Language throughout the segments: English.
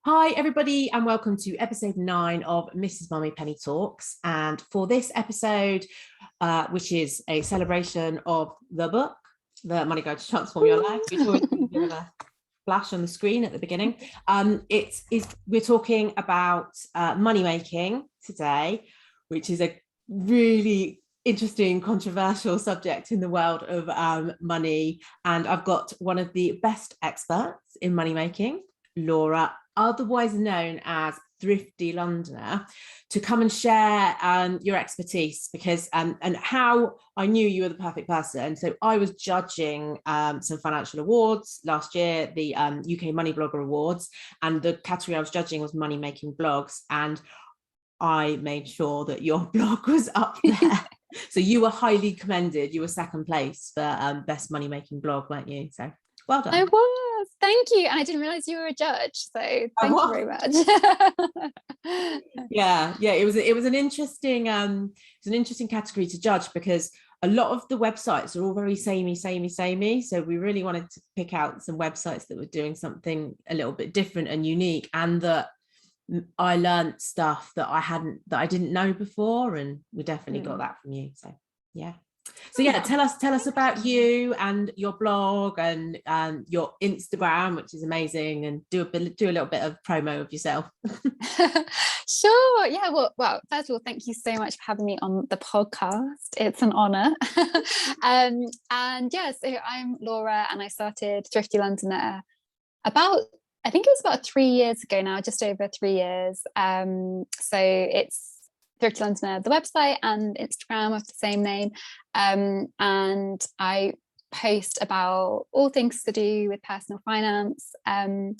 Hi everybody and welcome to episode 9 of Mrs Mummypenny Talks, and for this episode, which is a celebration of the book, The Money Guide to Transform Your Life, which always gives a bit of a flash on the screen at the beginning. We're talking about money making today, which is a really interesting, controversial subject in the world of money, and I've got one of the best experts in money making, Laura, otherwise known as Thrifty Londoner, to come and share your expertise, because and how I knew you were the perfect person. So I was judging some financial awards last year, the UK Money Blogger Awards, and the category I was judging was money making blogs, and I made sure that your blog was up there. So you were highly commended. You were second place for best money making blog, weren't you? So well done. I was. Thank you. And I didn't realize you were a judge. So thank you very much. yeah. It was an interesting category to judge, because a lot of the websites are all very samey. So we really wanted to pick out some websites that were doing something a little bit different and unique, and that I learned stuff that I didn't know before, and we definitely got that from you. So yeah. So yeah, tell us about you and your blog and your Instagram, which is amazing, and do a little bit of promo of yourself. Sure. Yeah. Well, first of all, thank you so much for having me on the podcast. It's an honor. And yeah, so I'm Laura, and I started Thrifty Londoner I think it was about 3 years ago now, just over 3 years. So it's Thrifty Londoner, the website, and Instagram of the same name. And I post about all things to do with personal finance. And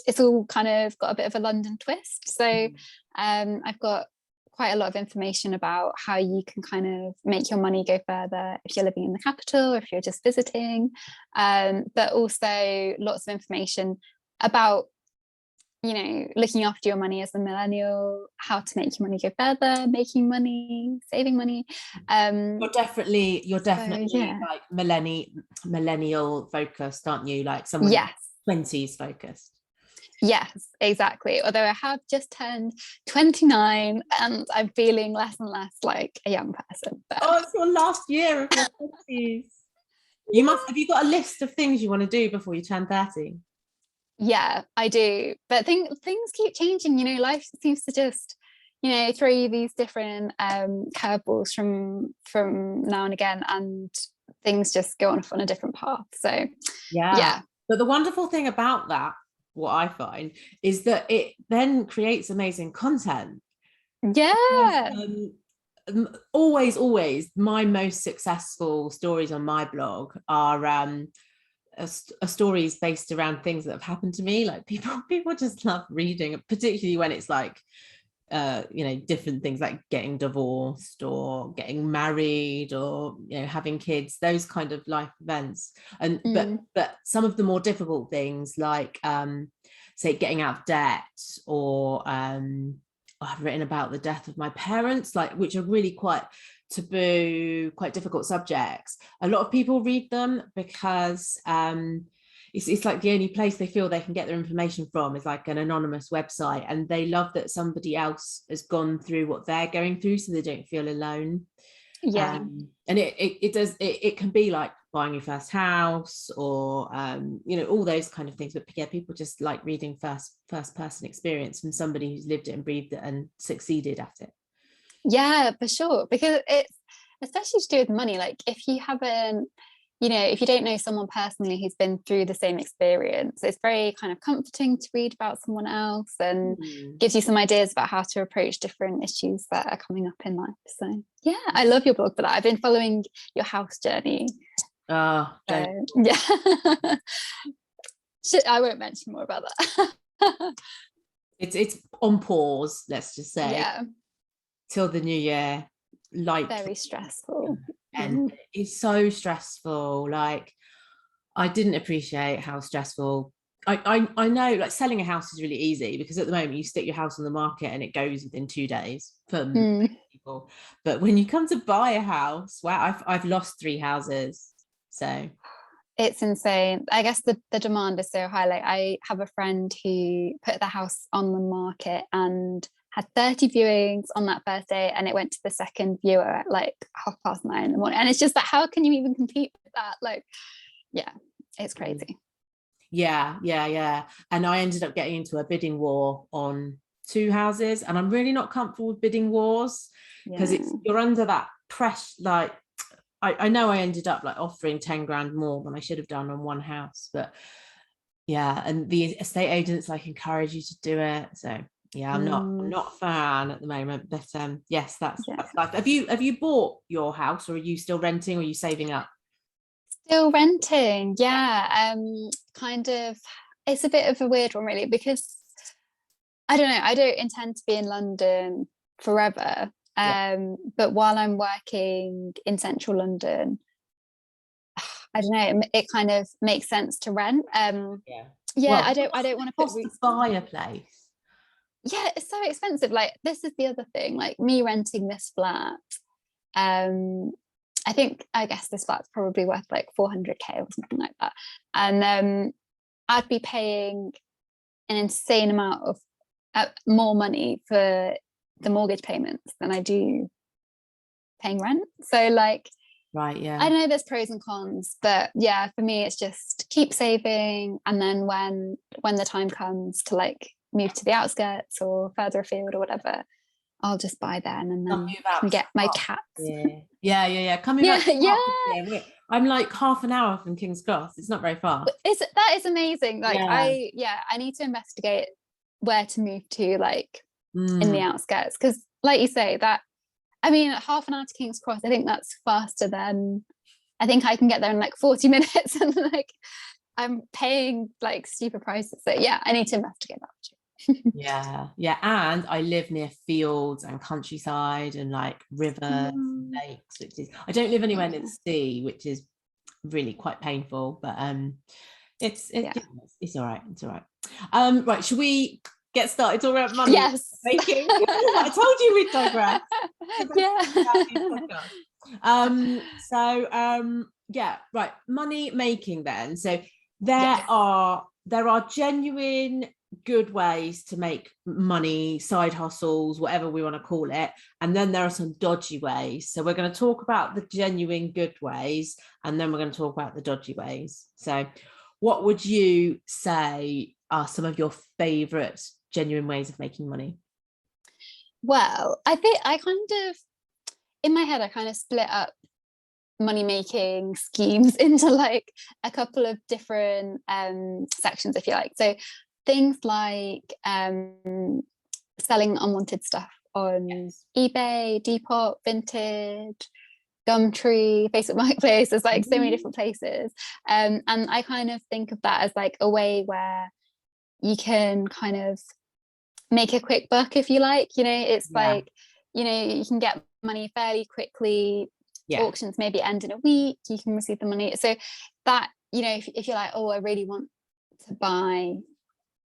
it's all kind of got a bit of a London twist. So I've got quite a lot of information about how you can kind of make your money go further if you're living in the capital or if you're just visiting. But also lots of information about, you know, looking after your money as a millennial, how to make your money go further, making money, saving money. You're definitely like millennial focused, aren't you? Like someone 20s focused. Yes, exactly. Although I have just turned 29 and I'm feeling less and less like a young person. But... Oh, it's your last year of your 20s. Have you got a list of things you want to do before you turn 30? Yeah, I do. But things keep changing, you know, life seems to just, you know, throw you these different curveballs from now and again, and things just go off on a different path. So yeah. But the wonderful thing about that, what I find, is that it then creates amazing content. Yeah. Always my most successful stories on my blog are stories based around things that have happened to me. Like people just love reading, particularly when it's like you know, different things like getting divorced or getting married or, you know, having kids, those kind of life events. And but some of the more difficult things, like say getting out of debt, or I've written about the death of my parents, like, which are really quite taboo, quite difficult subjects. A lot of people read them because it's like the only place they feel they can get their information from is like an anonymous website, and they love that somebody else has gone through what they're going through, so they don't feel alone. And it can be like buying your first house, or you know, all those kind of things. But yeah, people just like reading first person experience from somebody who's lived it and breathed it and succeeded at it. Yeah, for sure, because it's especially to do with money. Like if you haven't, you know, if you don't know someone personally who's been through the same experience, it's very kind of comforting to read about someone else, and gives you some ideas about how to approach different issues that are coming up in life. So yeah, I love your blog for that. I've been following your house journey. Yeah. I won't mention more about that. It's on pause, let's just say, till the new year. Like very stressful, and it's so stressful. Like I didn't appreciate how stressful. I know, like, selling a house is really easy because at the moment you stick your house on the market and it goes within 2 days for people. But when you come to buy a house, wow, I've lost 3 houses. So It's insane. I guess the demand is so high. Like, I have a friend who put the house on the market and had 30 viewings on that first day, and it went to the second viewer at like 9:30 in the morning. And it's just like, how can you even compete with that? Like, yeah, it's crazy. Yeah. And I ended up getting into a bidding war on 2 houses, and I'm really not comfortable with bidding wars because you're under that pressure. Like, I know I ended up like offering 10 grand more than I should have done on one house, but yeah, and the estate agents like encourage you to do it. So yeah, I'm not a fan at the moment, but yes, that's life. Have you bought your house, or are you still renting, or are you saving up? Still renting, yeah. Kind of, it's a bit of a weird one really, because I don't know, I don't intend to be in London forever. But while I'm working in central London, I don't know, it kind of makes sense to rent. Well, I don't want to put to buy a place. Yeah, it's so expensive. Like, this is the other thing, like me renting this flat, I guess this flat's probably worth like 400k or something like that, and I'd be paying an insane amount of more money for the mortgage payments than I do paying rent. So like, right, yeah, I know there's pros and cons, but yeah, for me it's just keep saving, and then when the time comes to like move to the outskirts or further afield or whatever, I'll just buy then, and then can get my cats. Yeah. Coming back. Yeah. I'm like half an hour from King's Cross. It's not very far. That is amazing. Like, I need to investigate where to move to, like in the outskirts, because like you say, that, I mean, half an hour to King's Cross, I think that's faster than, I think I can get there in like 40 minutes, and like I'm paying like stupid prices. So yeah, I need to investigate that too. yeah, and I live near fields and countryside and like rivers and lakes, which is, I don't live anywhere near the sea, which is really quite painful, but it's all right, right, should we get started talking about money? Yes. Making? I told you we'd digress. Right, money making then. So there are genuine good ways to make money, side hustles, whatever we want to call it, and then there are some dodgy ways. So we're going to talk about the genuine good ways, and then we're going to talk about the dodgy ways. So what would you say are some of your favorite genuine ways of making money? Well, I think I kind of, in my head, I kind of split up money making schemes into like a couple of different sections, if you like. So things like selling unwanted stuff on eBay, Depop, Vintage, Gumtree, Facebook Marketplace. There's like so many different places, and I kind of think of that as like a way where you can kind of make a quick buck, if you like. You know, it's like, you know, you can get money fairly quickly. Auctions maybe end in a week, you can receive the money. So that, you know, if you're like, oh, I really want to buy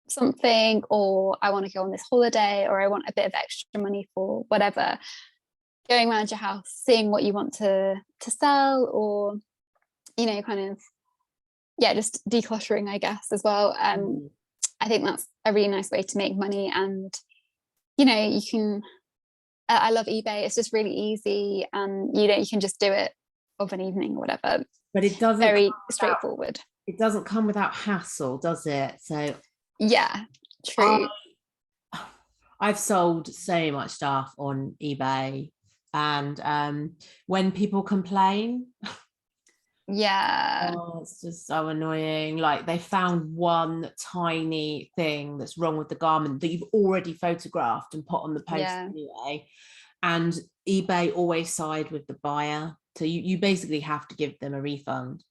something, or I want to go on this holiday, or I want a bit of extra money for whatever, going around your house, seeing what you want to sell, or, you know, kind of just decluttering, I guess, as well. I think that's a really nice way to make money. And, you know, you can, I love eBay, it's just really easy, and you know, you can just do it of an evening or whatever, but it doesn't, very straightforward. It doesn't come without hassle, does it? So yeah, true. I've sold so much stuff on eBay, and when people complain, it's just so annoying. Like, they found one tiny thing that's wrong with the garment that you've already photographed and put on the post anyway, and eBay always side with the buyer, so you basically have to give them a refund.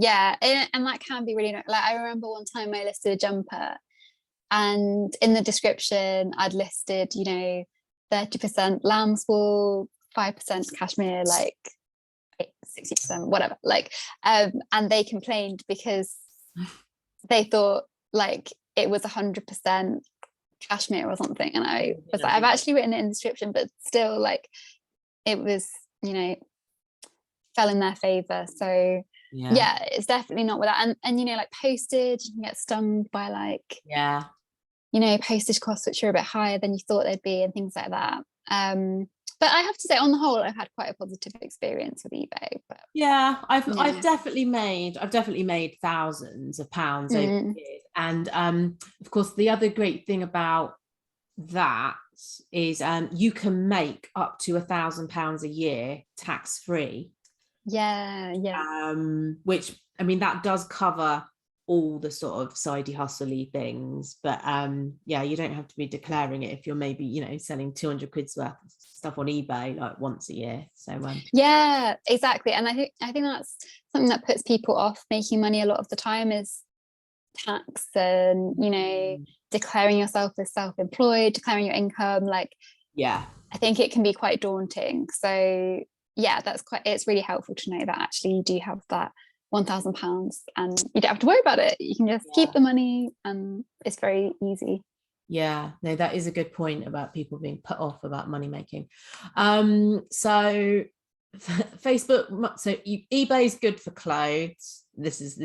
And that can be really, like, I remember one time I listed a jumper, and in the description I'd listed, you know, 30% lamb's wool, 5% cashmere, like 60%, whatever, like, and they complained because they thought like it was 100% cashmere or something, and I was like, I've actually written it in the description, but still, like, it was, you know, fell in their favor. So yeah, it's definitely not with that. And you know, like postage, you can get stung by like, you know, postage costs which are a bit higher than you thought they'd be and things like that. But I have to say, on the whole, I've had quite a positive experience with eBay. But I've definitely made thousands of pounds over the years. And of course, the other great thing about that is you can make up to £1,000 a year tax free. Which, I mean, that does cover all the sort of sidey hustle-y things, but you don't have to be declaring it if you're maybe, you know, selling 200 quid's worth of stuff on eBay like once a year. So yeah, exactly. And I think that's something that puts people off making money a lot of the time, is tax and, you know, declaring yourself as self-employed, declaring your income. Like, I think it can be quite daunting. So yeah, it's really helpful to know that actually you do have that £1,000 and you don't have to worry about it. You can just keep the money, and it's very easy. Yeah, no, that is a good point about people being put off about money making. So Facebook, so eBay is good for clothes. This is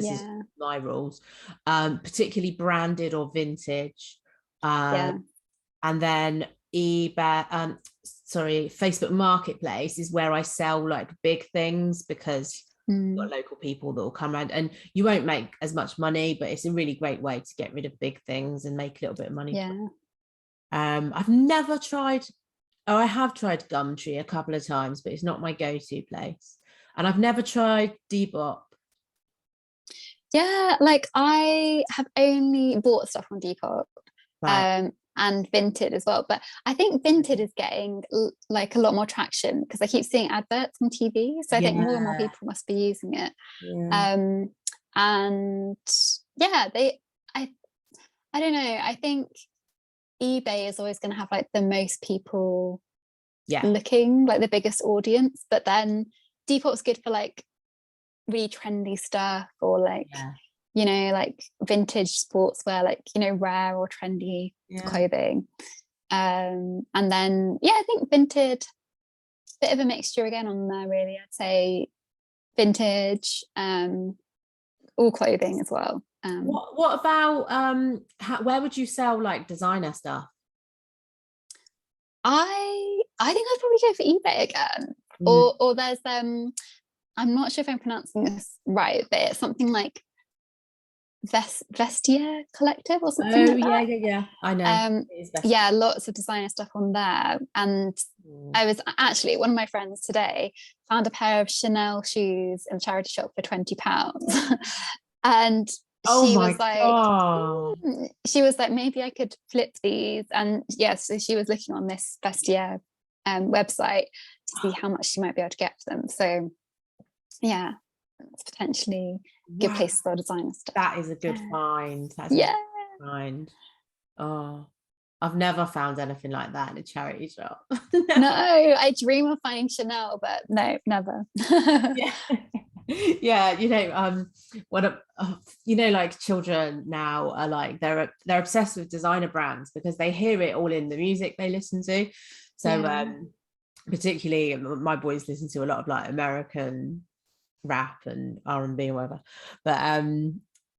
my rules, particularly branded or vintage. And then eBay, Facebook Marketplace is where I sell like big things, because you've got local people that will come around, and you won't make as much money, but it's a really great way to get rid of big things and make a little bit of money. I've never tried, I have tried Gumtree a couple of times, but it's not my go-to place. And I've never tried Depop. Yeah, like I have only bought stuff on Depop. And Vinted as well, but I think Vinted is getting like a lot more traction because I keep seeing adverts on TV, so I think more and more people must be using it. And I don't know, I think eBay is always going to have like the most people looking, like the biggest audience, but then Depop's good for like really trendy stuff, or like you know, like vintage sportswear, like, you know, rare or trendy clothing. And then I think Vinted, bit of a mixture again on there really. I'd say vintage, all clothing as well. What about where would you sell like designer stuff? I think I'd probably go for eBay again. Or there's I'm not sure if I'm pronouncing this right, but it's something like Vestiaire Collective or something like that. I know. Lots of designer stuff on there. And I was actually, one of my friends today found a pair of Chanel shoes in a charity shop for £20. And she was like, maybe I could flip these. And so she was looking on this Vestiaire website to see how much she might be able to get for them. So it's potentially a good place for designer stuff. That is a good find. That's a good find. Oh, I've never found anything like that in a charity shop. No, I dream of finding Chanel, but no, never. You know, you know, like children now are like, they're obsessed with designer brands because they hear it all in the music they listen to. So particularly my boys listen to a lot of like American rap and R&B or whatever, but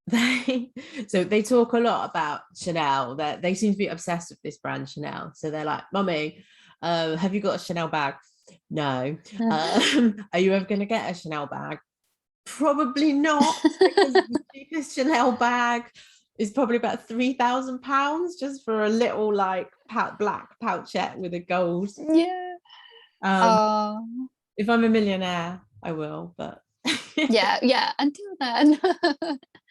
they talk a lot about Chanel. That they seem to be obsessed with this brand Chanel. So they're like, Mummy, have you got a Chanel bag? No. Are you ever going to get a Chanel bag? Probably not, because the cheapest Chanel bag is probably about £3,000 just for a little like black pouchette with a gold. If I'm a millionaire, I will, but until then.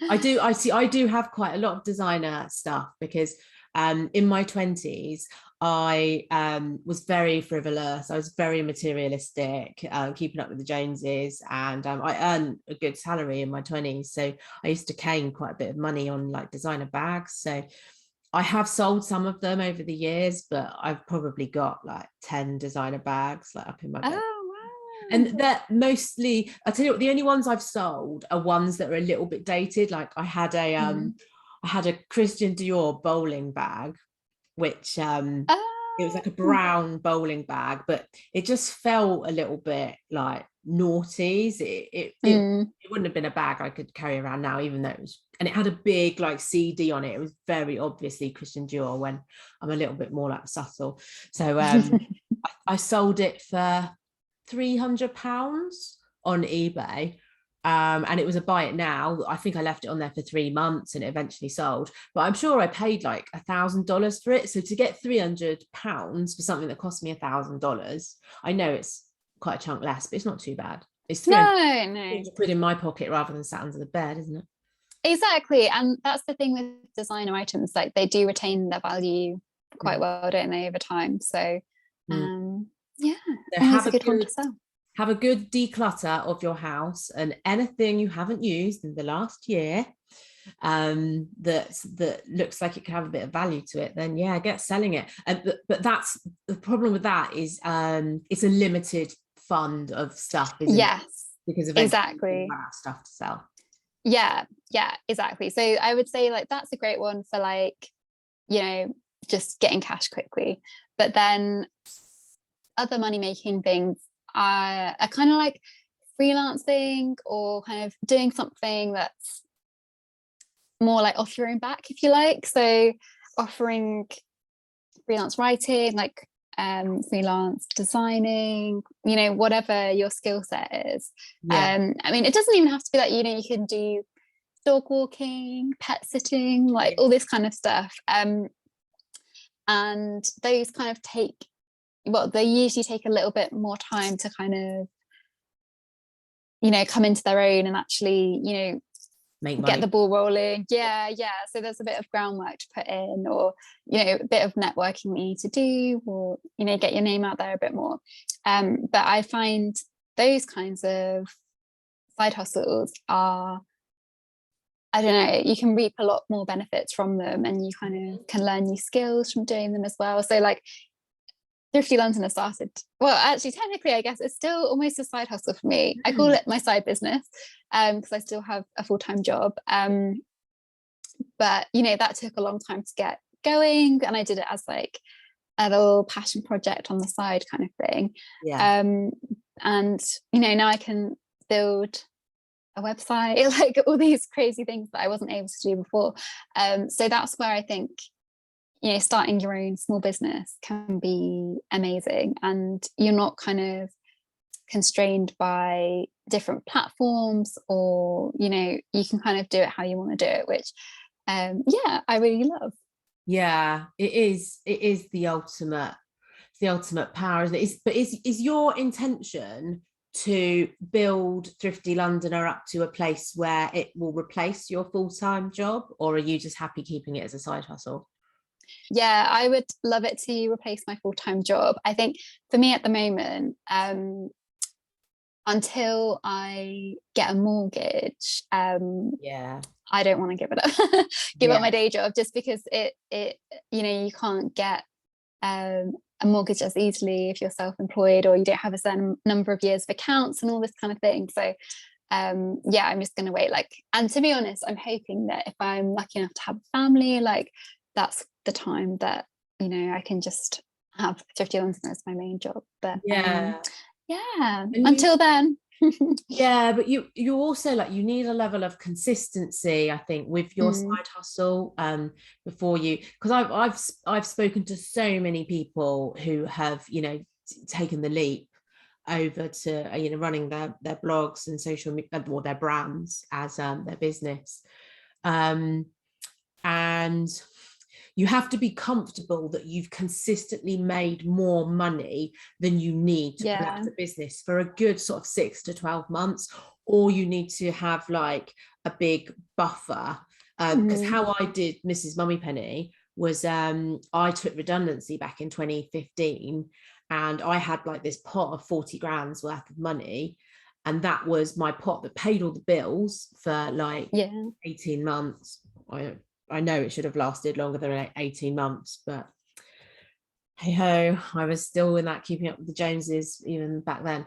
I do have quite a lot of designer stuff, because in my 20s I was very frivolous. I was very materialistic, keeping up with the Joneses, and I earned a good salary in my 20s, so I used to gain quite a bit of money on like designer bags. So I have sold some of them over the years, but I've probably got like 10 designer bags like up in my bed. And they're mostly, I tell you what, the only ones I've sold are ones that are a little bit dated. Like I had a Christian Dior bowling bag, which it was like a brown bowling bag, but it just felt a little bit like noughties. It wouldn't have been a bag I could carry around now, even though it was, and it had a big like CD on it. It was very obviously Christian Dior, when I'm a little bit more like subtle. So I sold it for £300 on eBay. And it was a buy it now. I think I left it on there for 3 months and it eventually sold, but I'm sure I paid like $1,000 for it. So to get £300 for something that cost me $1,000, I know it's quite a chunk less, but it's not too bad. It's 300 quid in my pocket rather than sat under the bed, isn't it? Exactly. And that's the thing with designer items, like they do retain their value quite well, don't they, over time? So yeah, so always a good one to sell. Have a good declutter of your house, and anything you haven't used in the last year that looks like it could have a bit of value to it, then yeah, get selling it. But that's the problem with that, is it's a limited fund of stuff, isn't it? Because eventually you run out of stuff to sell. Yeah, exactly. So I would say like that's a great one for like, you know, just getting cash quickly. But then other money making things are kind of like freelancing, or kind of doing something that's more like off your own back, if you like. So offering freelance writing, like freelance designing, you know, whatever your skill set is. I mean, it doesn't even have to be that, you know, you can do dog walking, pet sitting, like all this kind of stuff. And those kind of they usually take a little bit more time to kind of, you know, come into their own and actually, you know, get the ball rolling. So there's a bit of groundwork to put in, or, you know, a bit of networking you need to do, or, you know, get your name out there a bit more. But I find those kinds of side hustles are, I don't know, you can reap a lot more benefits from them, and you kind of can learn new skills from doing them as well. So like Thrifty Londoner started, well, actually technically I guess it's still almost a side hustle for me. I call it my side business because I still have a full-time job, but you know, that took a long time to get going, and I did it as like a little passion project on the side kind of thing. And you know, now I can build a website, like all these crazy things that I wasn't able to do before. So that's where I think, you know, starting your own small business can be amazing, and you're not kind of constrained by different platforms, or, you know, you can kind of do it how you want to do it, which I really love. It is the ultimate power, isn't it? But is your intention to build Thrifty Londoner up to a place where it will replace your full-time job, or are you just happy keeping it as a side hustle? Yeah, I would love it to replace my full-time job. I think for me at the moment, until I get a mortgage, I don't want to give it up, up my day job, just because it you know, you can't get a mortgage as easily if you're self-employed, or you don't have a certain number of years of accounts and all this kind of thing. So I'm just going to wait. Like, and to be honest, I'm hoping that if I'm lucky enough to have a family, like that's the time that, you know, I can just have Thrifty Londoner as my main job. But until then. But you also, like, you need a level of consistency, I think, with your side hustle before you, because I've spoken to so many people who have, you know, taken the leap over to, you know, running their blogs and social media, or their brands as their business, and you have to be comfortable that you've consistently made more money than you need to conduct a business for a good sort of 6 to 12 months, or you need to have like a big buffer. Because how I did Mrs Mummypenny was I took redundancy back in 2015, and I had like this pot of 40 grand's worth of money, and that was my pot that paid all the bills for like 18 months. I know it should have lasted longer than 18 months, but hey ho, I was still in that keeping up with the Joneses even back then.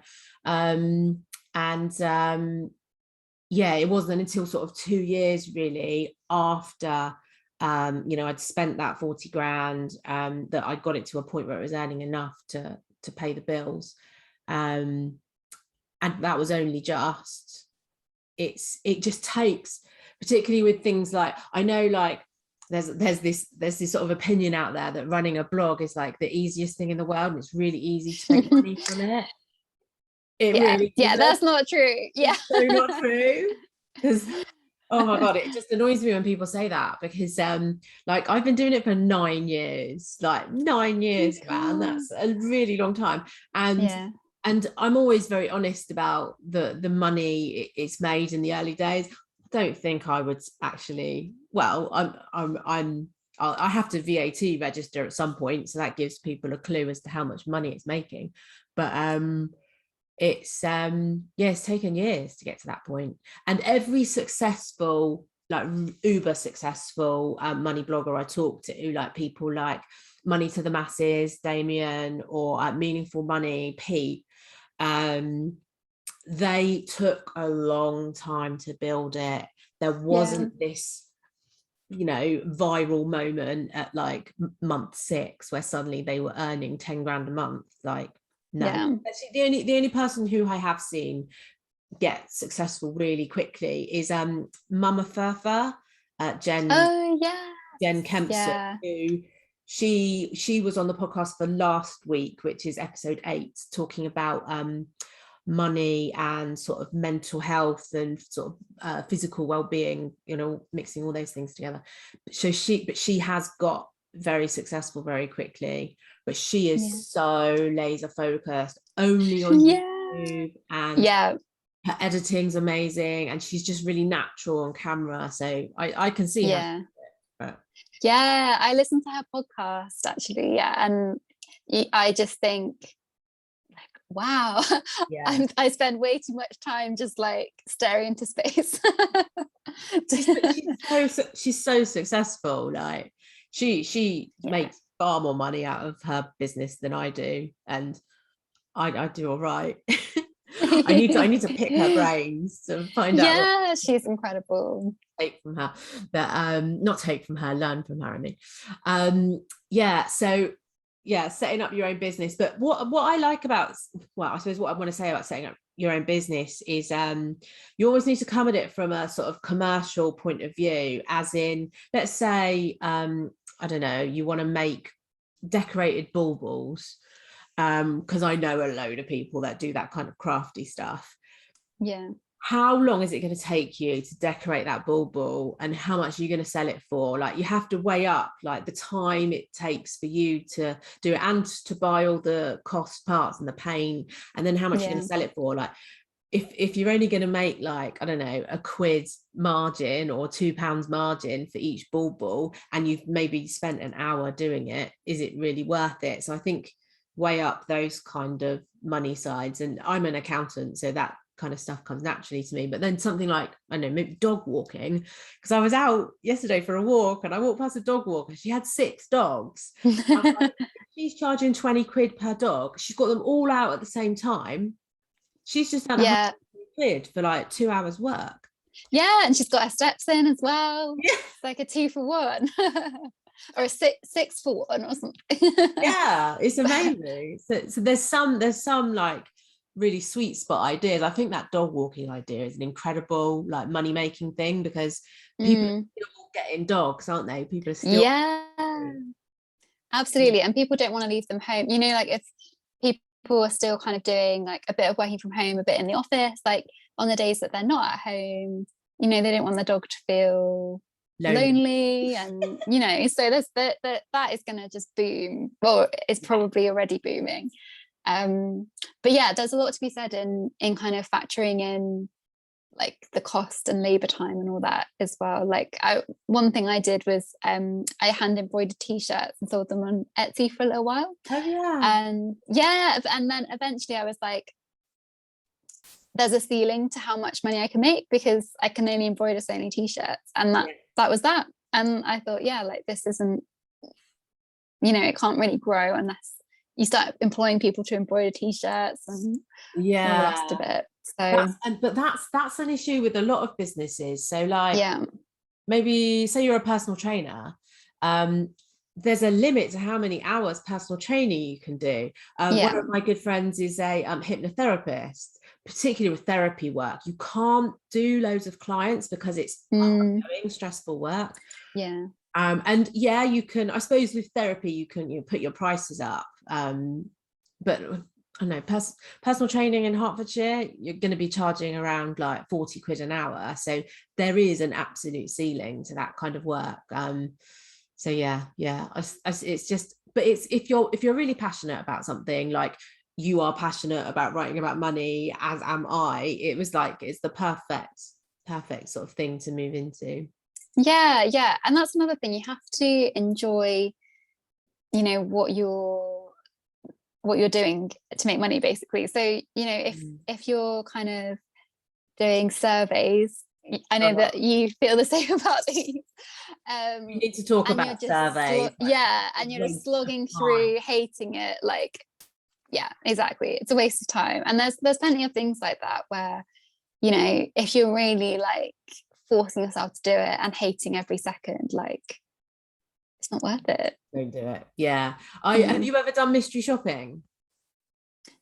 It wasn't until sort of 2 years really after you know, I'd spent that 40 grand that I got it to a point where it was earning enough to pay the bills. And and that was only just, it just takes, particularly with things like, I know like there's this sort of opinion out there that running a blog is like the easiest thing in the world and it's really easy to make money from it. It really isn't. That's not true. Yeah, it's so not true, because oh my god, it just annoys me when people say that, because like I've been doing it for 9 years, like 9 years, man, that's a really long time. And I'm always very honest about the money it's made in the early days. I don't think I would actually, well, I have to VAT register at some point, so that gives people a clue as to how much money it's making. But it's it's taken years to get to that point. And every successful, like uber successful money blogger I talk to, like people like Money to the Masses, Damien, or Meaningful Money, Pete, they took a long time to build it. There wasn't this, viral moment at like month 6 where suddenly they were earning 10 grand a month. Like, no. Actually, the only person who I have seen get successful really quickly is Mama Furfer, Jen Kempson, who she was on the podcast for last week, which is episode 8, talking about money and sort of mental health and sort of physical well-being, mixing all those things together. So she has got very successful very quickly, but she is so laser focused only on YouTube, and her editing's amazing, and she's just really natural on camera, so I can see her. I listened to her podcast actually, and I just think, wow, I spend way too much time just like staring into space. she's so successful. Like she makes far more money out of her business than I do, and I do all right. I need to pick her brains to find out. Yeah, she's incredible. Take from her, but not take from her, learn from her. I mean, setting up your own business. But what I like about, well, I suppose what I want to say about setting up your own business is you always need to come at it from a sort of commercial point of view, as in, let's say, I don't know, you want to make decorated baubles, because I know a load of people that do that kind of crafty stuff. How long is it going to take you to decorate that bauble, and how much are you going to sell it for? Like, you have to weigh up like the time it takes for you to do it, and to buy all the cost parts and the paint, and then how much you're going to sell it for. Like, if you're only going to make like, I don't know, £1 margin or £2 margin for each bauble, and you've maybe spent an hour doing it, is it really worth it? So I think weigh up those kind of money sides. And I'm an accountant, so that kind of stuff comes naturally to me. But then something like, I don't know, maybe dog walking, because I was out yesterday for a walk and I walked past a dog walker, she had 6 dogs. Like, she's charging 20 quid per dog, she's got them all out at the same time, she's just done 100 quid for like 2 hours work. And she's got her steps in as well. It's like a 2 for 1. Or a 6 for 1 or something. It's amazing. So there's some like really sweet spot ideas. I think that dog walking idea is an incredible like money making thing, because people are still getting dogs, aren't they? People are still absolutely. And people don't want to leave them home, like if people are still kind of doing like a bit of working from home, a bit in the office, like on the days that they're not at home, they don't want the dog to feel lonely, and so there's that is going to just boom. Well, it's probably already booming. But there's a lot to be said in kind of factoring in like the cost and labor time and all that as well. Like one thing I did was I hand embroidered t-shirts and sold them on Etsy for a little while. And then eventually I was like, there's a ceiling to how much money I can make, because I can only embroider so many t-shirts, and that was that. And I thought, like, this isn't, it can't really grow unless you start employing people to embroider t-shirts and the rest of it. So but that's an issue with a lot of businesses. So like, maybe say you're a personal trainer, there's a limit to how many hours personal training you can do. One of my good friends is a hypnotherapist, particularly with therapy work, you can't do loads of clients because it's ongoing, stressful work. Yeah. And yeah, you can, I suppose with therapy, you can put your prices up. But I don't know, personal training in Hertfordshire, you're going to be charging around like 40 quid an hour. So there is an absolute ceiling to that kind of work. So yeah, it's just, but it's, if you're really passionate about something, like you are passionate about writing about money, as am I, it was like, it's the perfect sort of thing to move into. Yeah. And that's another thing, you have to enjoy, you know, what you're doing to make money, basically. So, you know, if you're kind of doing surveys, I know that you feel the same about these. We need to talk about surveys. And you're just slogging through, hating it. Like, yeah, exactly. It's a waste of time. And there's plenty of things like that where, you know, if you're really like forcing yourself to do it and hating every second, like, it's not worth it. Don't do it. Yeah. Have you ever done mystery shopping?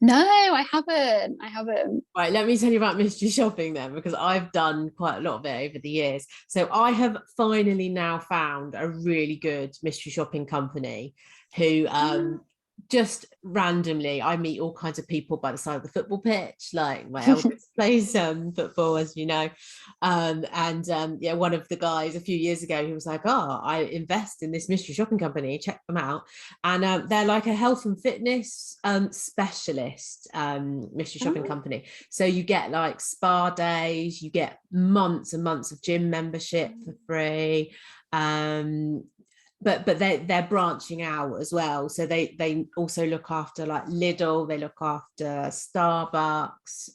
No, I haven't. Right, let me tell you about mystery shopping then, because I've done quite a lot of it over the years. So I have finally now found a really good mystery shopping company who just randomly, I meet all kinds of people by the side of the football pitch, like my eldest plays football, as you know. Yeah, one of the guys a few years ago, he was like, oh, I invest in this mystery shopping company, check them out. And they're like a health and fitness specialist mystery shopping company. So you get like spa days, you get months and months of gym membership for free. But they're branching out as well. So they also look after like Lidl, they look after Starbucks.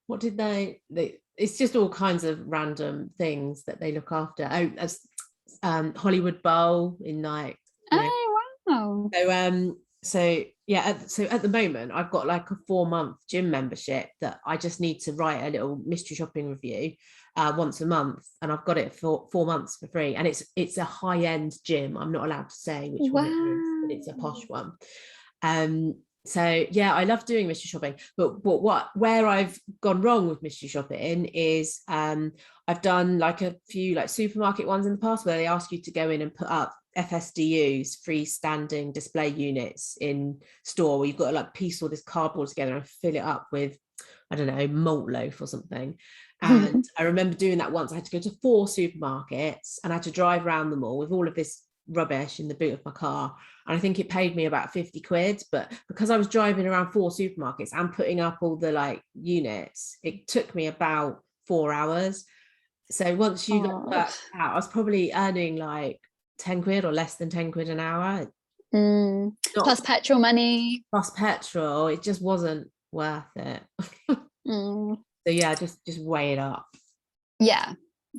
What did they it's just all kinds of random things that they look after. Hollywood Bowl in like, wow. So yeah, so at the moment I've got like a 4-month gym membership that I just need to write a little mystery shopping review once a month, and I've got it for 4 months for free. And it's a high-end gym. I'm not allowed to say which one it is, but it's a posh one. So yeah, I love doing mystery shopping, but where I've gone wrong with mystery shopping is I've done like a few like supermarket ones in the past where they ask you to go in and put up FSDUs, freestanding display units in store, where you've got to like piece all this cardboard together and fill it up with, I don't know, malt loaf or something. And I remember doing that once. I had to go to 4 supermarkets and I had to drive around them all with all of this rubbish in the boot of my car, and I think it paid me about 50 quid, but because I was driving around 4 supermarkets and putting up all the like units, it took me about 4 hours. So once you look back out, I was probably earning like 10 quid or less than 10 quid an hour. Plus petrol money. Plus petrol, it just wasn't worth it. So yeah, just weigh it up. Yeah,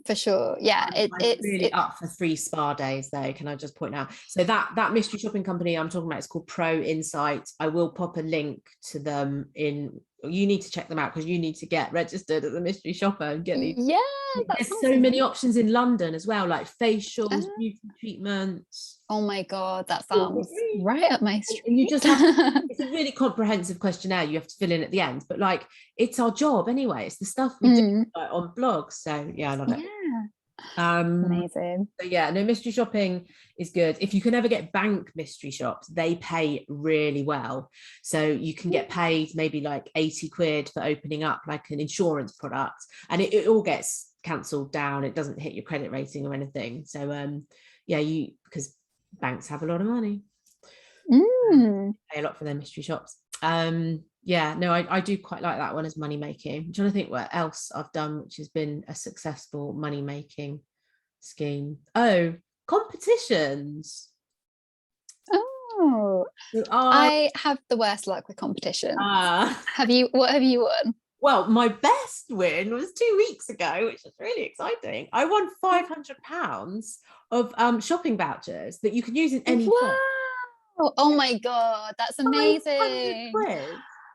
for sure. Yeah, it's really up for 3 spa days though, can I just point out. So that mystery shopping company I'm talking about is called Pro Insight. I will pop a link to them in, you need to check them out because you need to get registered as a mystery shopper and get these. Yeah, there's so many options in London as well, like facials, beauty treatments. Oh my god, that sounds right up my street. And you just have to, it's a really comprehensive questionnaire you have to fill in at the end, but like it's our job anyway, it's the stuff we do like, on blogs. So yeah, I love it. Amazing. So yeah, no, mystery shopping is good. If you can ever get bank mystery shops, they pay really well. So you can get paid maybe like 80 quid for opening up like an insurance product, and it all gets cancelled down. It doesn't hit your credit rating or anything. So yeah, because banks have a lot of money, pay a lot for their mystery shops. Yeah, no, I do quite like that one as money making. I'm trying to think what else I've done which has been a successful money making scheme. Competitions. I have the worst luck with competitions. What have you won? Well, my best win was 2 weeks ago, which was really exciting. I won £500 of shopping vouchers that you can use in any shop. Oh my god, that's amazing.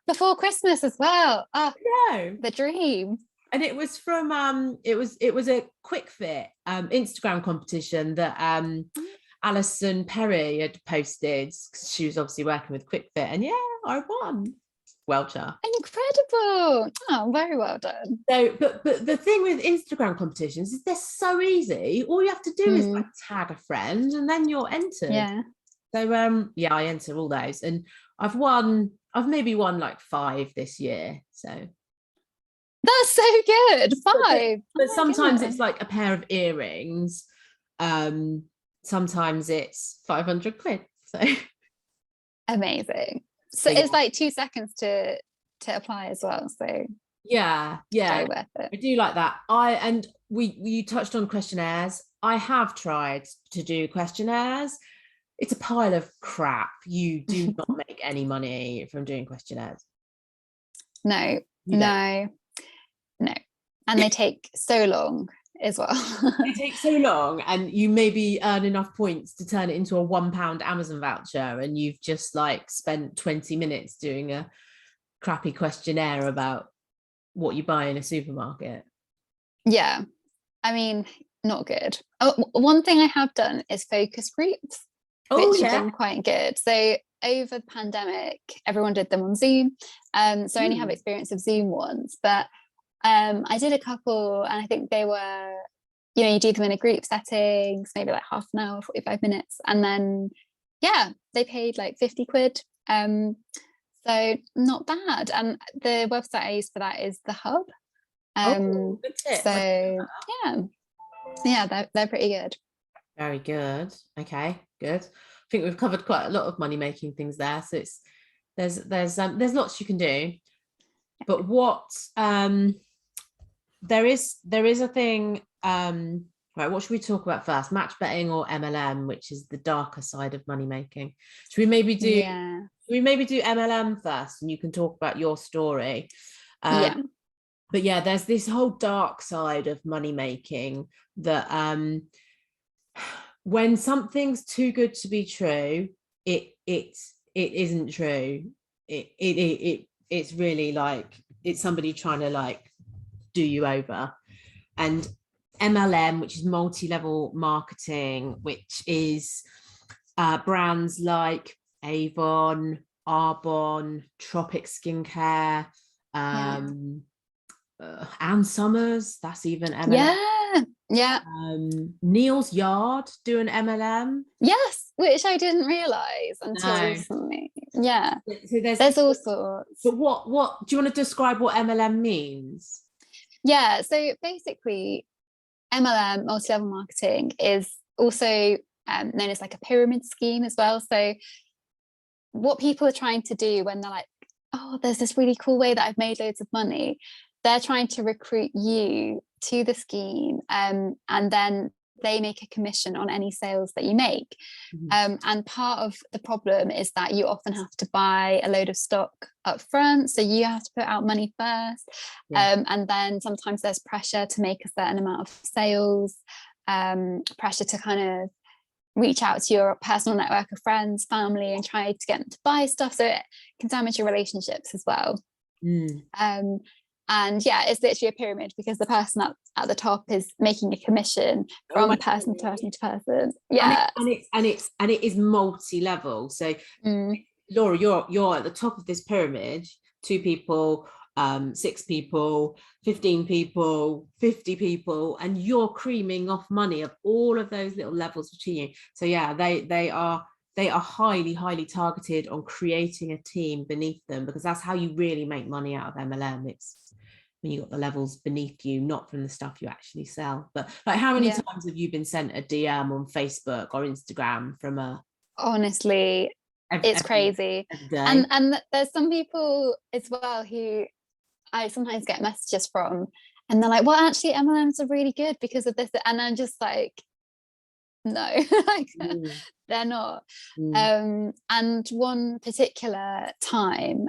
Before Christmas as well. No, the dream. And it was from it was a quick fit Instagram competition that Alison Perry had posted, because she was obviously working with Quick Fit, and yeah, I won. welcher. Incredible. Oh, very well done. So, but the thing with Instagram competitions is they're so easy. All you have to do is like tag a friend and then you're entered. Yeah. So yeah, I enter all those, and I've maybe won like 5 this year. So that's so good. 5. but sometimes it's like a pair of earrings. Sometimes it's 500 quid. So amazing. So it's like 2 seconds to apply as well. So yeah, very worth it. I do like that. You touched on questionnaires. I have tried to do questionnaires. It's a pile of crap. You do not make any money from doing questionnaires. No. And they take so long as well. They take so long, and you maybe earn enough points to turn it into a £1 Amazon voucher, and you've just like spent 20 minutes doing a crappy questionnaire about what you buy in a supermarket. Yeah, I mean, not good. Oh, one thing I have done is focus groups, which have been quite good. So over the pandemic, everyone did them on Zoom. So I only have experience of Zoom ones, but I did a couple, and I think they were, you do them in a group settings, maybe like half an hour, 45 minutes. And then, they paid like 50 quid. So not bad. And the website I use for that is The Hub. Good tip. So they're pretty good. Very good. Okay, good. I think we've covered quite a lot of money making things there. So there's lots you can do. But what there is a thing, right, what should we talk about first? Match betting or MLM, which is the darker side of money making? Should we maybe do MLM first, and you can talk about your story? But yeah, there's this whole dark side of money making that when something's too good to be true, it isn't true. It's really like it's somebody trying to like do you over. And MLM, which is multi-level marketing, which is brands like Avon, Arbonne, Tropic Skincare, Ann Summers, that's even MLM. Neil's Yard do an MLM. Yes, which I didn't realise until recently. Yeah, so there's all sorts. But what do you want to describe what MLM means? Yeah, so basically MLM, multi-level marketing, is also known as like a pyramid scheme as well. So what people are trying to do when they're like, oh, there's this really cool way that I've made loads of money, they're trying to recruit you to the scheme, and then they make a commission on any sales that you make. And part of the problem is that you often have to buy a load of stock up front, so you have to put out money first, and then sometimes there's pressure to make a certain amount of sales, pressure to kind of reach out to your personal network of friends, family, and try to get them to buy stuff, so it can damage your relationships as well. And it's literally a pyramid, because the person at the top is making a commission from person to person to person. And it is multi-level. So Laura, you're at the top of this pyramid, 2 people, 6 people, 15 people, 50 people, and you're creaming off money of all of those little levels between you. So they are highly targeted on creating a team beneath them, because that's how you really make money out of MLM. It's when you got the levels beneath you, not from the stuff you actually sell. But like, how many times have you been sent a DM on Facebook or Instagram from a... Honestly, it's crazy. And there's some people as well who I sometimes get messages from, and they're like, well, actually MLMs are really good because of this, and I'm just like, no, like they're not. And one particular time,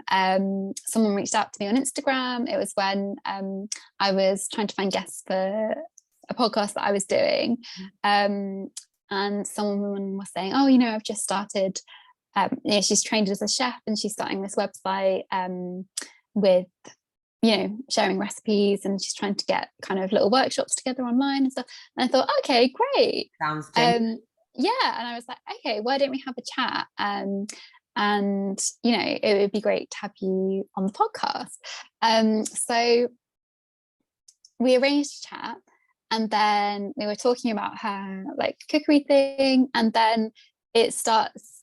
someone reached out to me on Instagram. It was when I was trying to find guests for a podcast that I was doing, and someone was saying, oh, I've just started, she's trained as a chef, and she's starting this website with sharing recipes, and she's trying to get kind of little workshops together online and stuff. And I thought, okay, great, sounds and I was like, okay, why don't we have a chat? And and you know, it would be great to have you on the podcast. So we arranged a chat, and then we were talking about her like cookery thing, and then it starts,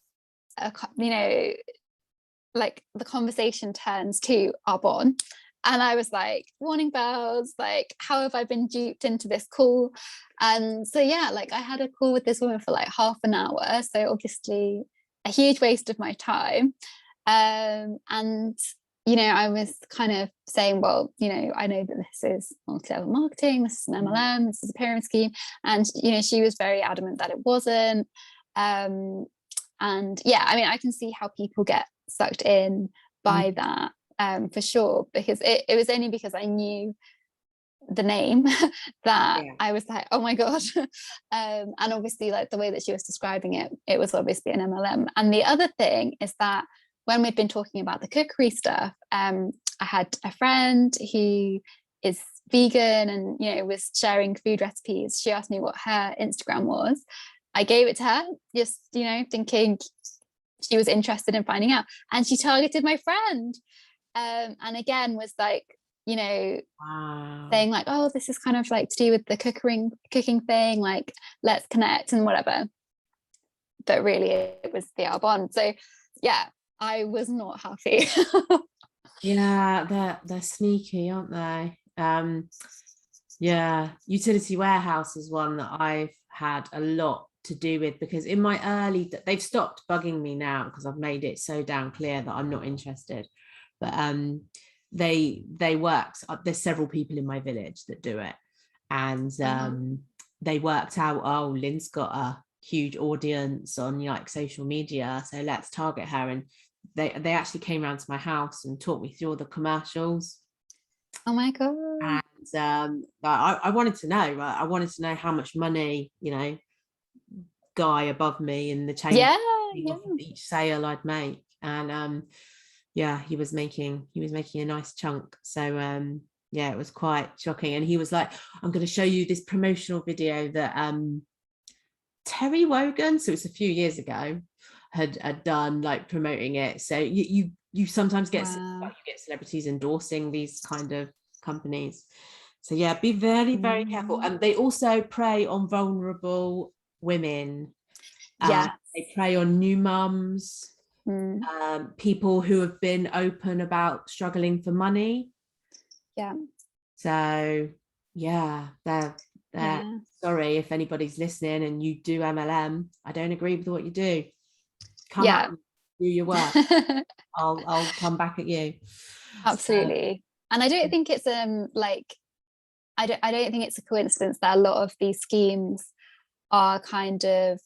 you know, like the conversation turns to Arbonne. And I was like, warning bells, like, how have I been duped into this call? And so, yeah, like I had a call with this woman for like half an hour. So obviously a huge waste of my time. And, you know, I was kind of saying, well, you know, I know that this is multi-level marketing, this is an MLM, this is a pyramid scheme. And, you know, she was very adamant that it wasn't. And yeah, I mean, I can see how people get sucked in by that. For sure, because it was only because I knew the name that I was like, oh my god. And obviously like the way that she was describing it, it was obviously an MLM. And the other thing is that when we'd been talking about the cookery stuff, I had a friend who is vegan and, you know, was sharing food recipes. She asked me what her Instagram was. I gave it to her, just, you know, thinking she was interested in finding out, and she targeted my friend. And again was like, you know, saying like, oh, this is kind of like to do with the cooking thing, like let's connect and whatever. But really it was the Arbonne. So yeah, I was not happy. Yeah, they're sneaky, aren't they? Yeah, utility warehouse is one that I've had a lot to do with, because in my they've stopped bugging me now because I've made it so damn clear that I'm not interested. But they worked, there's several people in my village that do it, and they worked out, oh, Lynn's got a huge audience on, you know, like social media, so let's target her. And they actually came around to my house and taught me through all the commercials. Oh my god. And I wanted to know, right? I wanted to know how much money, you know, guy above me in the chain each sale I'd make. And yeah, he was making a nice chunk. So yeah, it was quite shocking. And he was like, I'm going to show you this promotional video that Terry Wogan, so it's a few years ago, had done, like promoting it. So you sometimes get you get celebrities endorsing these kind of companies. So yeah, be very, very careful. And they also prey on vulnerable women. They prey on new mums. People who have been open about struggling for money. So yeah, they're sorry if anybody's listening and you do MLM. I don't agree with what you do. Come up, do your work. I'll come back at you. Absolutely. And I don't think it's like I don't think it's a coincidence that a lot of these schemes are kind of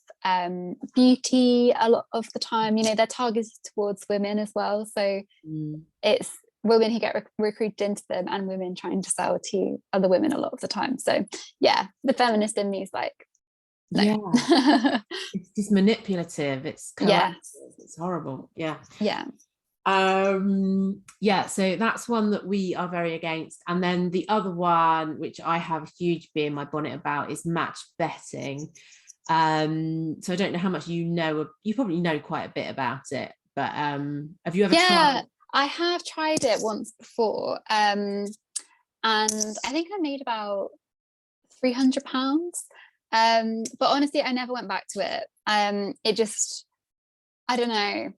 beauty a lot of the time. You know, they're targeted towards women as well, so it's women who get recruited into them and women trying to sell to other women a lot of the time. So yeah, the feminist in me is like, no. It's just manipulative, it's coercive. It's horrible. Yeah, so that's one that we are very against. And then the other one, which I have a huge bee in my bonnet about, is match betting. So I don't know how much you know. You probably know quite a bit about it, but have you ever tried? I have tried it once before, and I think I made about £300. But honestly, I never went back to it. It just, I don't know,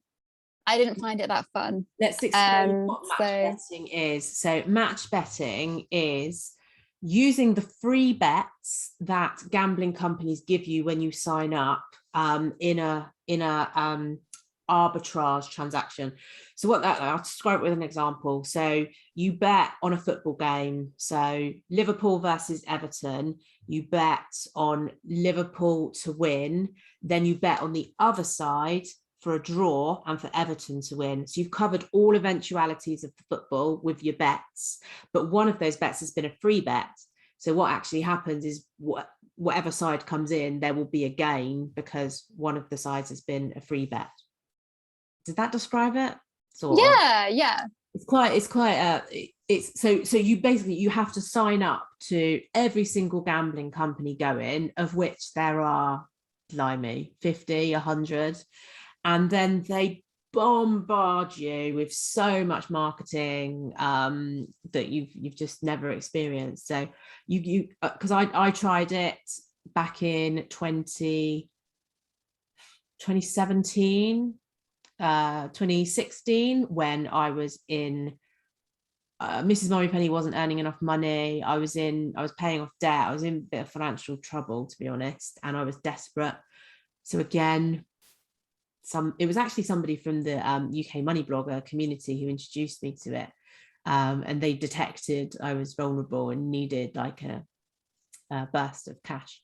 I didn't find it that fun. Let's explain what match betting is. So match betting is using the free bets that gambling companies give you when you sign up in a arbitrage transaction. So what that, I'll describe it with an example. So you bet on a football game, so Liverpool versus Everton, you bet on Liverpool to win, then you bet on the other side for a draw and for Everton to win. So you've covered all eventualities of the football with your bets, but one of those bets has been a free bet. So what actually happens is whatever side comes in, there will be a gain because one of the sides has been a free bet. Did that describe it? Sort of. It's so you basically, you have to sign up to every single gambling company going, of which there are, blimey, 50, 100, and then they bombard you with so much marketing that you've just never experienced. So you because I tried it back in 2017, 2016, when I was in Mrs Mummypenny wasn't earning enough money. I was paying off debt. I was in a bit of financial trouble, to be honest, and I was desperate. So again, it was actually somebody from the UK money blogger community who introduced me to it, and they detected I was vulnerable and needed like a burst of cash.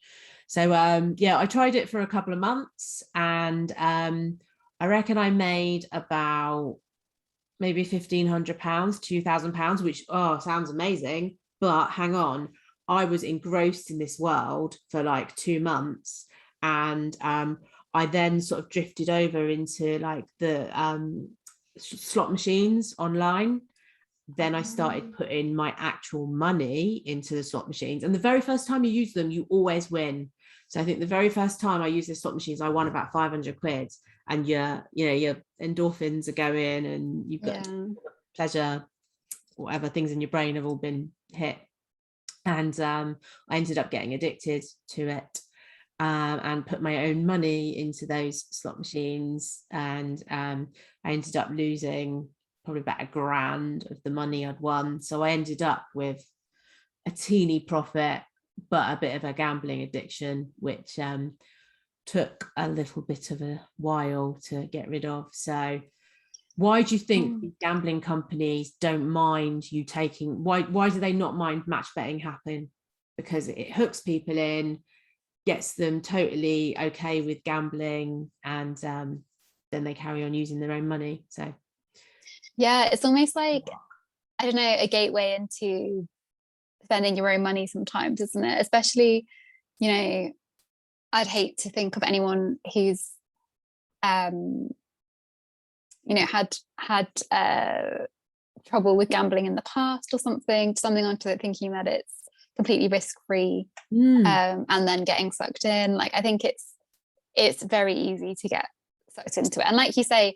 So yeah, I tried it for a couple of months, and I reckon I made about maybe £1,500, £2,000, which sounds amazing, but hang on, I was engrossed in this world for like 2 months, and I then sort of drifted over into like the slot machines online. Then I started putting my actual money into the slot machines, and the very first time you use them, you always win. So I think the very first time I used the slot machines, I won about 500 quid, and your endorphins are going, and you've got pleasure, whatever things in your brain have all been hit. And I ended up getting addicted to it, and put my own money into those slot machines, and I ended up losing probably about £1,000 of the money I'd won. So I ended up with a teeny profit, but a bit of a gambling addiction, which took a little bit of a while to get rid of. So why do you think gambling companies don't mind you taking, why do they not mind match betting happen? Because it hooks people in, gets them totally okay with gambling, and then they carry on using their own money. So yeah, it's almost like, I don't know, a gateway into spending your own money sometimes, isn't it? Especially, I'd hate to think of anyone who's had trouble with gambling in the past or something onto it, thinking that it's completely risk-free, and then getting sucked in. Like, I think it's very easy to get sucked into it. And like you say,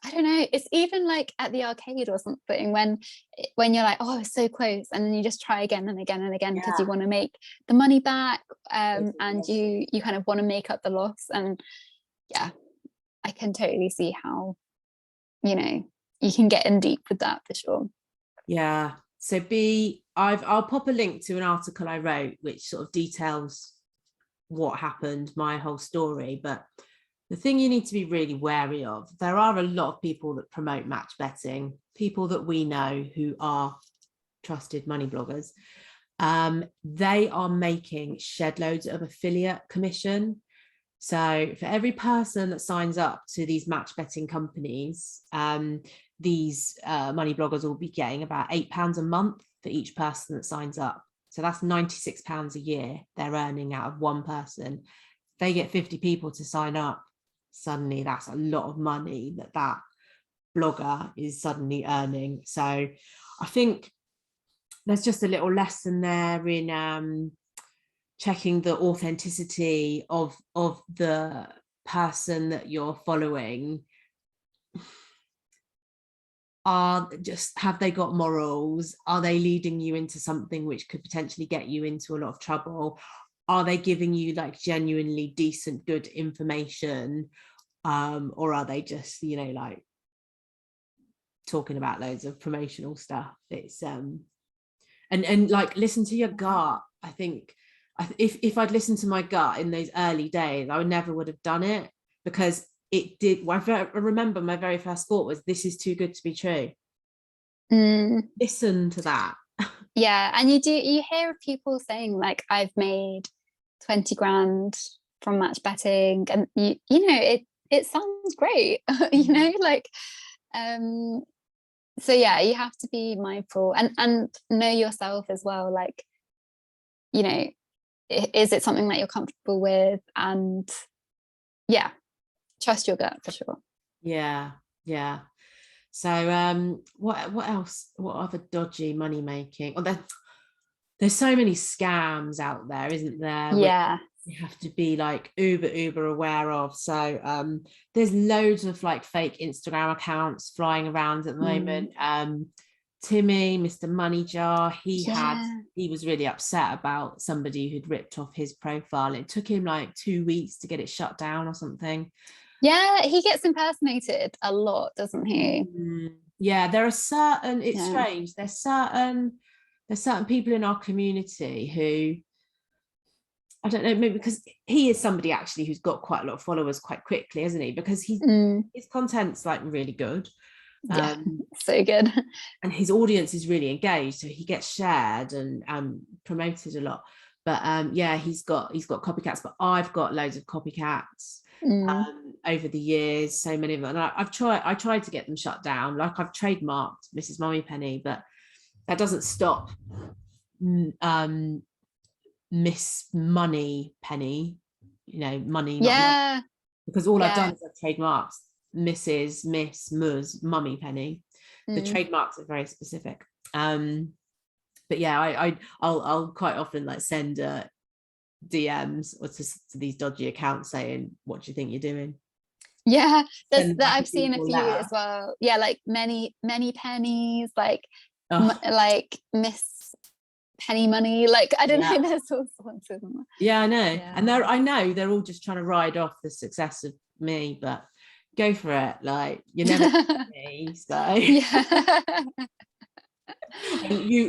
I don't know, it's even like at the arcade or something, when you're like, oh, I was so close, and then you just try again and again and again, because you want to make the money back, and you kind of want to make up the loss. And yeah, I can totally see how you can get in deep with that, for sure. Yeah. So I'll pop a link to an article I wrote which sort of details what happened, my whole story. But the thing you need to be really wary of, there are a lot of people that promote match betting, people that we know who are trusted money bloggers. They are making shed loads of affiliate commission. So for every person that signs up to these match betting companies, these money bloggers will be getting about £8 a month for each person that signs up. So that's £96 a year they're earning out of one person. They get 50 people to sign up. Suddenly that's a lot of money that blogger is suddenly earning. So I think there's just a little lesson there in checking the authenticity of the person that you're following. Have they got morals? Are they leading you into something which could potentially get you into a lot of trouble? Are they giving you like genuinely decent, good information? Or are they just, like talking about loads of promotional stuff? It's and like, listen to your gut. I think if I'd listened to my gut in those early days, I never would have done it, because it did. I remember my very first thought was, this is too good to be true. Listen to that. Yeah, and you hear of people saying like, I've made 20 grand from match betting, and it sounds great. So yeah, you have to be mindful and know yourself as well, like, is it something that you're comfortable with? And yeah, trust your gut, for sure. Yeah. So what else, what other dodgy money making? There's so many scams out there, isn't there? Yeah, you have to be like uber aware of. So there's loads of like fake Instagram accounts flying around at the moment. Timmy, Mr. Money Jar, he was really upset about somebody who'd ripped off his profile. It took him like 2 weeks to get it shut down or something. Yeah, he gets impersonated a lot, doesn't he? Yeah, there are certain, it's strange, there's certain people in our community who, I don't know, maybe because he is somebody actually who's got quite a lot of followers quite quickly, isn't he? Because his content's like really good. So good. And his audience is really engaged, so he gets shared and promoted a lot. But yeah, he's got copycats, but I've got loads of copycats over the years, so many of them. And I tried to get them shut down. Like I've trademarked Mrs Mummypenny, but that doesn't stop Miss Money Penny, money, not money. Because all I've done is I've trademarked Mrs, Miss, Ms, Mummypenny. The trademarks are very specific. But yeah, I'll quite often like send DMs or to these dodgy accounts saying, what do you think you're doing? Yeah, that I've seen a few as well. Yeah, like many pennies, like like Miss Penny Money, like I don't know, there's all sorts of them. Yeah, I know. And I know they're all just trying to ride off the success of me, but go for it, like you're never me, so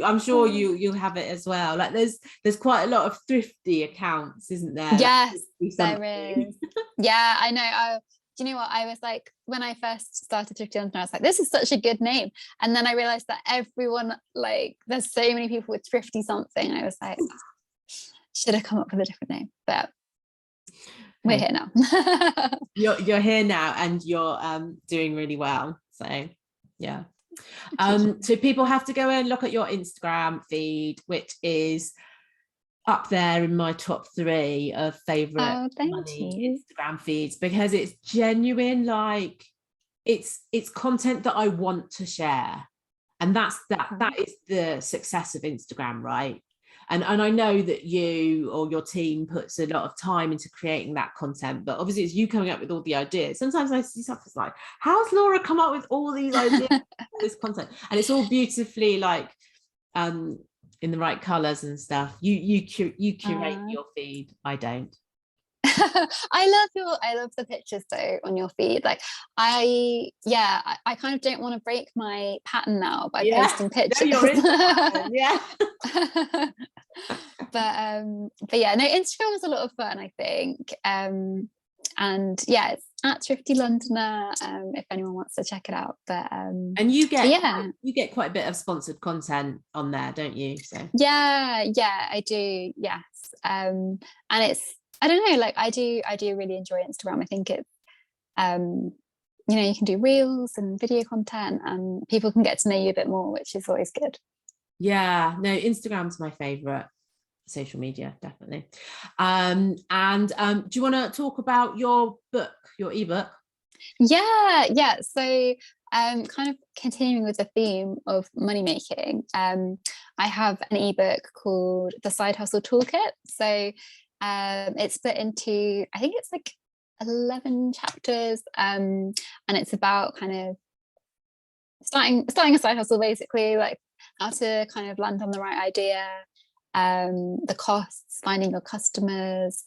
I'm sure you'll have it as well. Like there's quite a lot of thrifty accounts, isn't there? Yes, there is. Yeah, I know. Do you know what, I was like, when I first started Thrifty Londoner, I was like, this is such a good name, and then I realized that everyone, like there's so many people with thrifty something. I was like, should have come up with a different name, but we're here now. you're here now, and you're doing really well, so yeah. So people have to go and look at your Instagram feed, which is up there in my top 3 of favorite Instagram feeds, because it's genuine, like it's content that I want to share, and that is the success of Instagram, right? And I know that you or your team puts a lot of time into creating that content, but obviously it's you coming up with all the ideas. Sometimes I see stuff that's like, how's Laura come up with all these ideas, all this content? And it's all beautifully like in the right colors and stuff. You curate your feed. I don't. I love the pictures though on your feed. Like I kind of don't want to break my pattern now by posting pictures. No, you're in the pattern, yeah. But yeah, no, Instagram was a lot of fun, I think. And yeah, it's at Thrifty Londoner, if anyone wants to check it out. But and you get quite a bit of sponsored content on there, don't you? So yeah, I do, yes. And it's, I don't know, like I do really enjoy Instagram. I think it's you can do reels and video content, and people can get to know you a bit more, which is always good. Yeah, no, Instagram's my favorite social media, definitely. And do you want to talk about your book, your ebook? Yeah, so kind of continuing with the theme of money making, I have an ebook called The Side Hustle Toolkit. So it's split into, I think it's like 11 chapters, and it's about kind of starting a side hustle, basically, like how to kind of land on the right idea, the costs, finding your customers,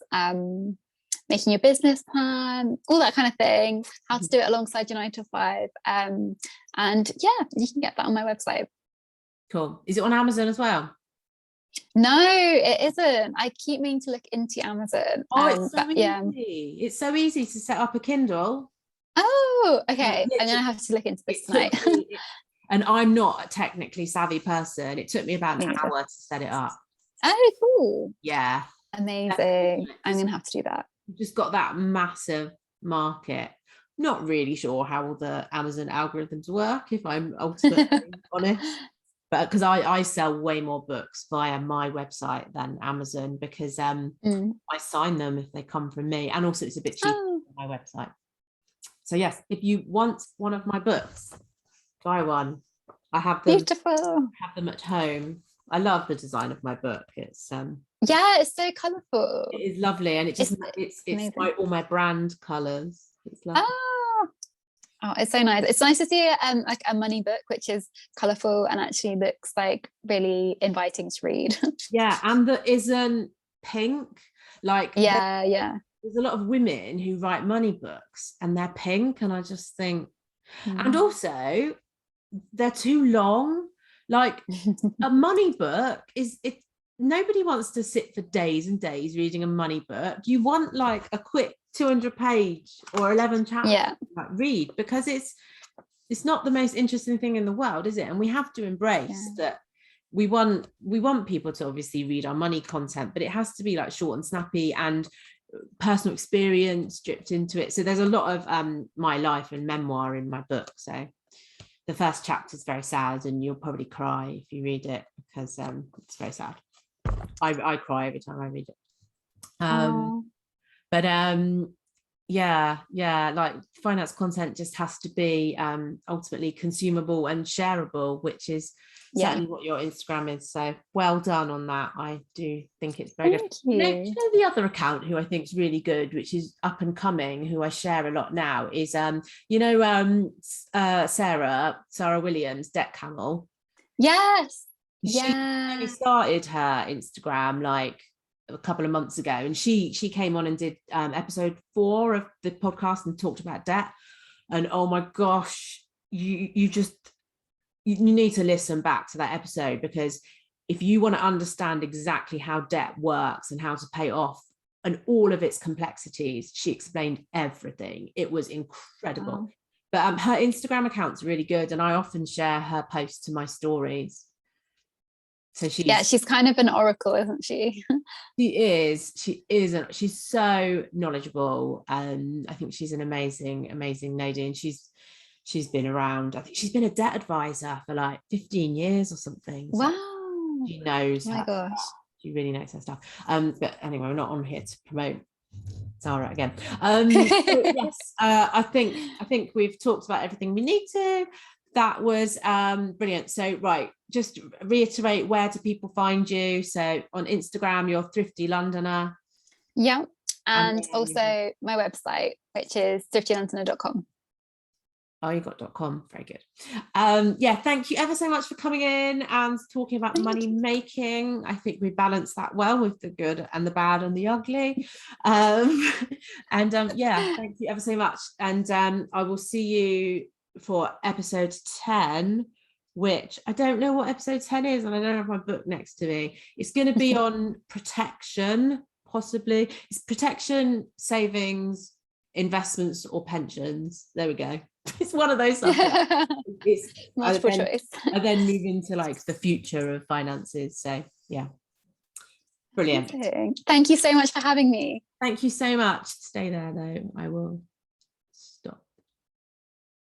making your business plan, all that kind of thing, how to do it alongside your 9 to 5, and yeah, you can get that on my website. Cool. Is it on Amazon as well? No, it isn't. I keep meaning to look into Amazon. It's so easy. Yeah. It's so easy to set up a Kindle. Oh, okay. I'm gonna have to look into this tonight. And I'm not a technically savvy person. It took me about an hour to set it up. Oh, cool. Yeah. Amazing. I'm gonna have to do that. You've just got that massive market. Not really sure how all the Amazon algorithms work, if I'm ultimately honest. But because I sell way more books via my website than Amazon, because I sign them if they come from me, and also it's a bit cheaper on my website. So yes, if you want one of my books, buy one. I have them. Beautiful. Have them at home. I love the design of my book. It's Yeah, it's so colourful. It is lovely, and it's all my brand colours. It's lovely. Oh, it's so nice. It's nice to see like a money book which is colourful and actually looks like really inviting to read. Yeah, and that isn't pink. Like yeah. There's a lot of women who write money books and they're pink, and I just think, and also they're too long. Like a money book nobody wants to sit for days and days reading a money book. You want like a quick 200 page or 11 chapters read, because it's not the most interesting thing in the world, is it? And we have to embrace that we want people to obviously read our money content, but it has to be like short and snappy and personal experience dripped into it. So there's a lot of my life and memoir in my book. So the first chapter is very sad, and you'll probably cry if you read it, because it's very sad. I cry every time I read it. But like finance content just has to be ultimately consumable and shareable, which is certainly what your Instagram is. So well done on that. I do think it's very good. You know the other account who I think is really good, which is up and coming, who I share a lot now, is Sarah Williams, Debt Camel. Yes. She only started her Instagram like a couple of months ago, and she came on and did episode 4 of the podcast and talked about debt. And oh my gosh, you need to listen back to that episode, because if you want to understand exactly how debt works and how to pay off and all of its complexities, she explained everything. It was incredible. Wow. But her Instagram account's really good, and I often share her posts to my stories. So she's kind of an oracle, isn't she? She's so knowledgeable. I think she's an amazing lady, and she's been around. I think she's been a debt advisor for like 15 years or something. So wow. She knows. Oh my gosh. She really knows her stuff. But anyway, we're not on here to promote Zara again. Yes, I think we've talked about everything we need to. That was brilliant. So right, just reiterate, where do people find you? So on Instagram, you're Thrifty Londoner. Yeah, and also my website, which is thriftyLondoner.com. Oh, you got .com. Very good. Thank you ever so much for coming in and talking about money making. I think we balanced that well with the good and the bad and the ugly. Thank you ever so much. And I will see you for episode 10, which I don't know what episode 10 is, and I don't have my book next to me. It's going to be on protection, possibly. It's protection, savings, investments, or pensions. There we go. It's one of those subjects. It's multiple choice. I then move into like the future of finances. So yeah, brilliant. Thank you so much for having me. Thank you so much. Stay there though. I will.